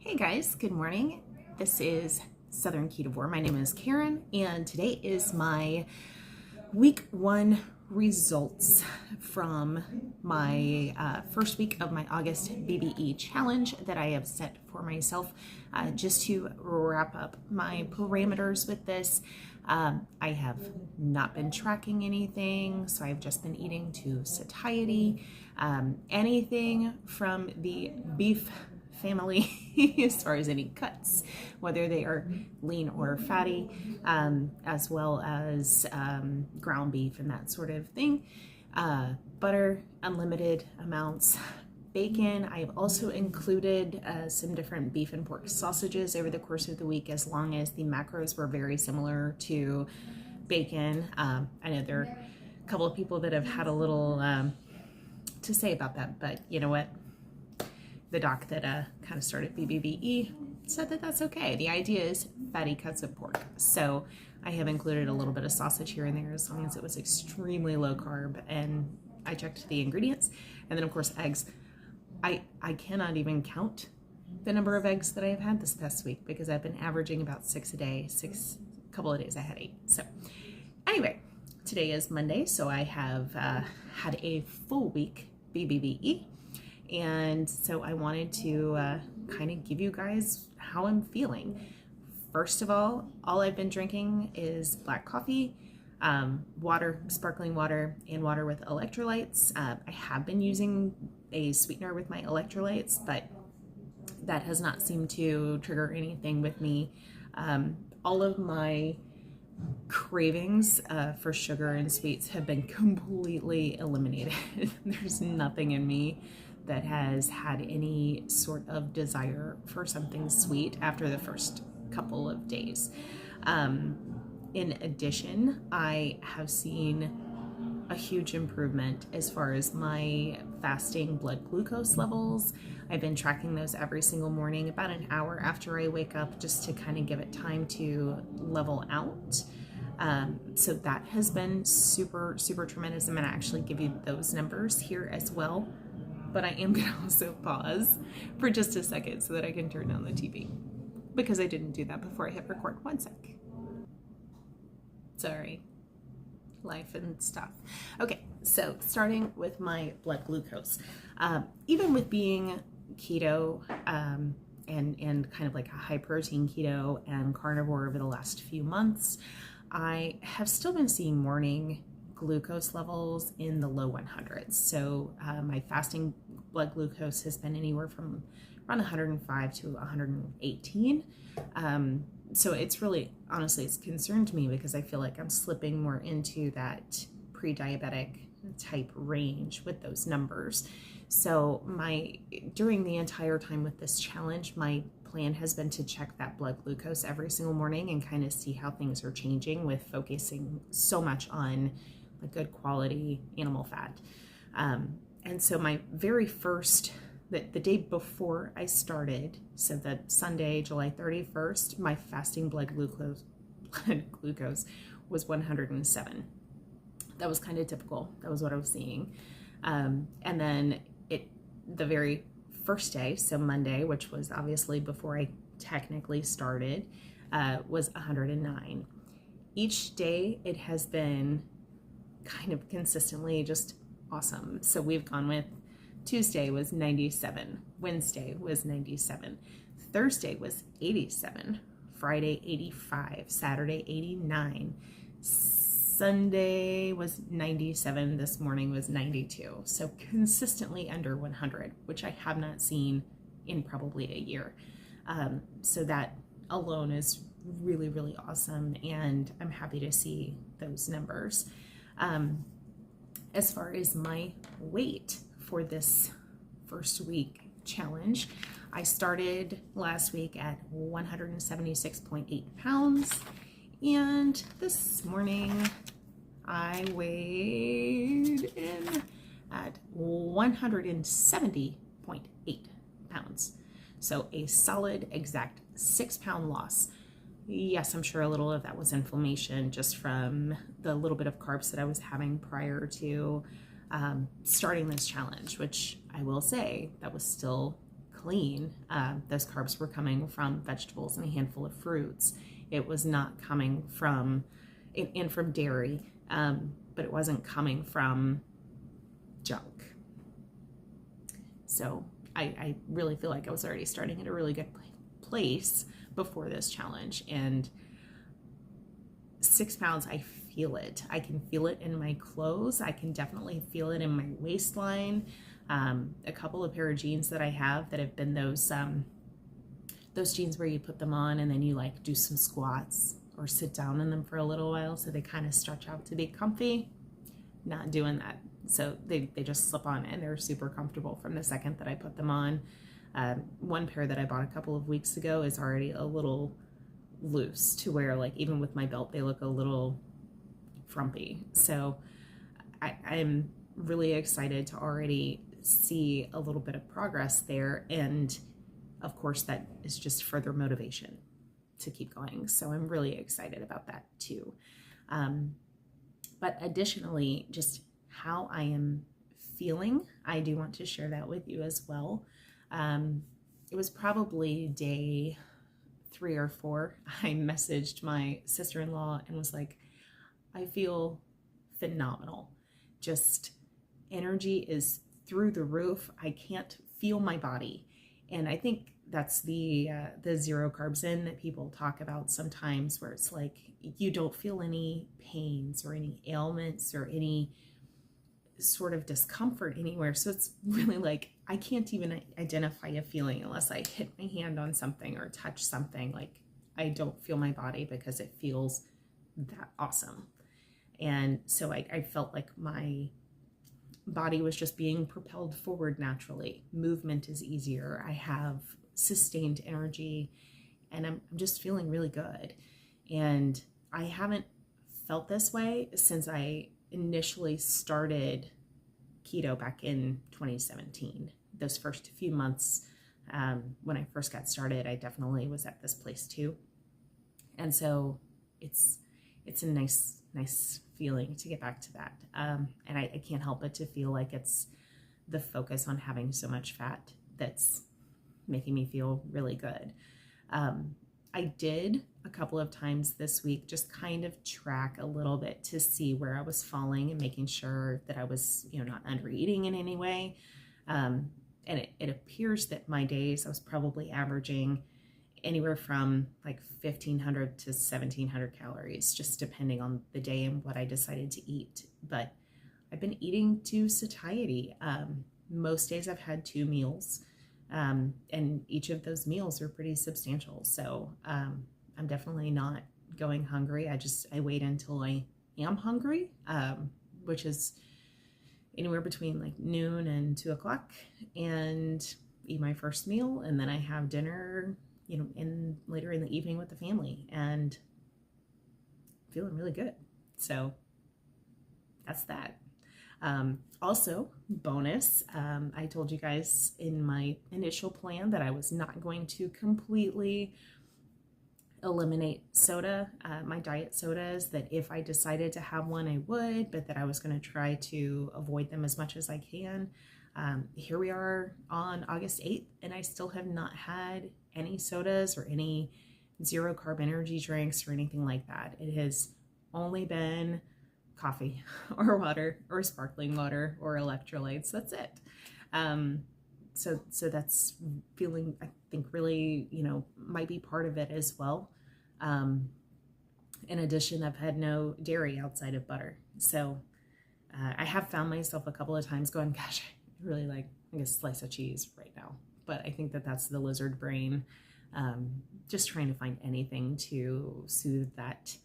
Hey guys, good morning. This is Southern Ketovore. My name is Karen, and today is my week one results from my first week of my August BBE challenge that I have set for myself. Just to wrap up my parameters with this, I have not been tracking anything, so I've just been eating to satiety. Anything from the beef family as far as any cuts, whether they are lean or fatty, as well as ground beef and that sort of thing. Butter, unlimited amounts. Bacon, I've also included some different beef and pork sausages over the course of the week, as long as the macros were very similar to bacon. I know there are a couple of people that have had a little to say about that, but you know what? The doc that kind of started BBBE said that that's okay. The idea is fatty cuts of pork. So I have included a little bit of sausage here and there, as long as it was extremely low carb, and I checked the ingredients. And then of course eggs. I cannot even count the number of eggs that I've had this past week, because I've been averaging about 6 a day. A couple of days I had 8. So anyway, today is Monday, so I have had a full week BBBE. And so I wanted to kind of give you guys how I'm feeling. First of all I've been drinking is black coffee, water, sparkling water, and water with electrolytes. I have been using a sweetener with my electrolytes, but that has not seemed to trigger anything with me. All of my cravings for sugar and sweets have been completely eliminated. There's nothing in me that has had any sort of desire for something sweet after the first couple of days. In addition, I have seen a huge improvement as far as my fasting blood glucose levels. I've been tracking those every single morning, about an hour after I wake up, just to kind of give it time to level out. So that has been super, super tremendous. I'm going to actually give you those numbers here as well. But I am going to also pause for just a second so that I can turn on the TV, because I didn't do that before I hit record. One sec. Sorry. Life and stuff. Okay, so starting with my blood glucose. Even with being keto and kind of like a high protein keto and carnivore over the last few months, I have still been seeing morning glucose levels in the low 100s. So my fasting blood glucose has been anywhere from around 105 to 118. So it's really, honestly, it's concerned me, because I feel like I'm slipping more into that pre-diabetic type range with those numbers. So during the entire time with this challenge, my plan has been to check that blood glucose every single morning and kind of see how things are changing, with focusing so much on a good quality animal fat. And so my very first, the day before I started, so that Sunday, July 31st, my fasting blood glucose was 107. That was kind of typical. That was what I was seeing. And then the very first day, so Monday, which was obviously before I technically started, was 109. Each day it has been kind of consistently just awesome. So we've gone with Tuesday was 97, Wednesday was 97, Thursday was 87, Friday 85, Saturday 89, Sunday was 97, this morning was 92. So consistently under 100, which I have not seen in probably a year. So that alone is really, really awesome, and I'm happy to see those numbers. As far as my weight for this first week challenge, I started last week at 176.8 pounds, and this morning I weighed in at 170.8 pounds. So a solid exact 6-pound loss. Yes, I'm sure a little of that was inflammation, just from the little bit of carbs that I was having prior to starting this challenge, which I will say that was still clean. Those carbs were coming from vegetables and a handful of fruits. It was not coming from, and from dairy, but it wasn't coming from junk. So I really feel like I was already starting at a really good place before this challenge. And 6 pounds, I feel it. I can feel it in my clothes. I can definitely feel it in my waistline. A couple of pair of jeans that I have that have been those jeans where you put them on and then you like do some squats or sit down in them for a little while so they kind of stretch out to be comfy. Not doing that. So they just slip on and they're super comfortable from the second that I put them on. One pair that I bought a couple of weeks ago is already a little loose to where like even with my belt they look a little frumpy. So I'm really excited to already see a little bit of progress there, and of course that is just further motivation to keep going. So I'm really excited about that too. But additionally, just how I am feeling, I do want to share that with you as well. It was probably day 3 or 4, I messaged my sister-in-law and was like, I feel phenomenal. Just energy is through the roof. I can't feel my body. And I think that's the zero carbs in that people talk about sometimes, where it's like you don't feel any pains or any ailments or any sort of discomfort anywhere. So it's really like I can't even identify a feeling unless I hit my hand on something or touch something. Like I don't feel my body because it feels that awesome. And so I felt like my body was just being propelled forward naturally. Movement is easier. I have sustained energy and I'm just feeling really good. And I haven't felt this way since I initially started keto back in 2017. Those first few months when I first got started, I definitely was at this place too. And so it's a nice feeling to get back to that. And I can't help but to feel like it's the focus on having so much fat that's making me feel really good. I did a couple of times this week just kind of track a little bit to see where I was falling and making sure that I was, not under eating in any way. And it appears that my days I was probably averaging anywhere from like 1,500 to 1,700 calories, just depending on the day and what I decided to eat. But I've been eating to satiety. Most days I've had 2 meals, and each of those meals are pretty substantial. So I'm definitely not going hungry. I wait until I am hungry, which is anywhere between like noon and 2 o'clock, and eat my first meal, and then I have dinner later in the evening with the family, and feeling really good. So that's that. Also, bonus, I told you guys in my initial plan that I was not going to completely eliminate soda, my diet sodas, that if I decided to have one, I would, but that I was going to try to avoid them as much as I can. Here we are on August 8th, and I still have not had any sodas or any zero carb energy drinks or anything like that. It has only been coffee or water or sparkling water or electrolytes. That's it. So that's feeling, I think, really, might be part of it as well. In addition, I've had no dairy outside of butter. So I have found myself a couple of times going, gosh, I really like a slice of cheese right now. But I think that that's the lizard brain, just trying to find anything to soothe that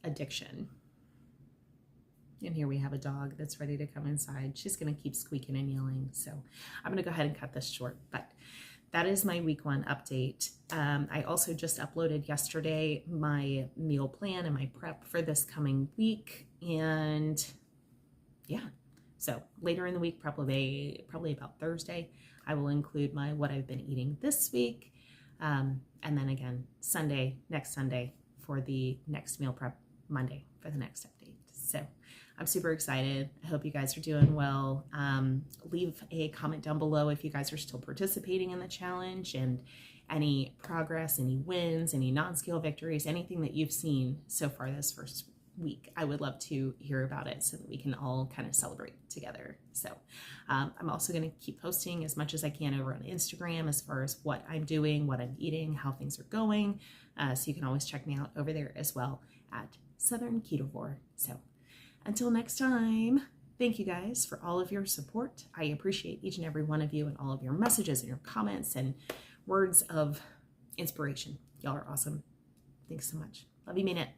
addiction. And here we have a dog that's ready to come inside. She's going to keep squeaking and yelling. So I'm going to go ahead and cut this short. But that is my week 1 update. I also just uploaded yesterday my meal plan and my prep for this coming week. And yeah, so later in the week, probably about Thursday, I will include what I've been eating this week. And then again, next Sunday for the next meal prep, Monday for the next update. So I'm super excited. I hope you guys are doing well. Leave a comment down below if you guys are still participating in the challenge, and any progress, any wins, any non-scale victories, anything that you've seen so far this first week. I would love to hear about it so that we can all kind of celebrate together. So I'm also going to keep posting as much as I can over on Instagram as far as what I'm doing, what I'm eating, how things are going. So you can always check me out over there as well at Southern Ketovore. So until next time, thank you guys for all of your support. I appreciate each and every one of you and all of your messages and your comments and words of inspiration. Y'all are awesome. Thanks so much. Love you, mean it.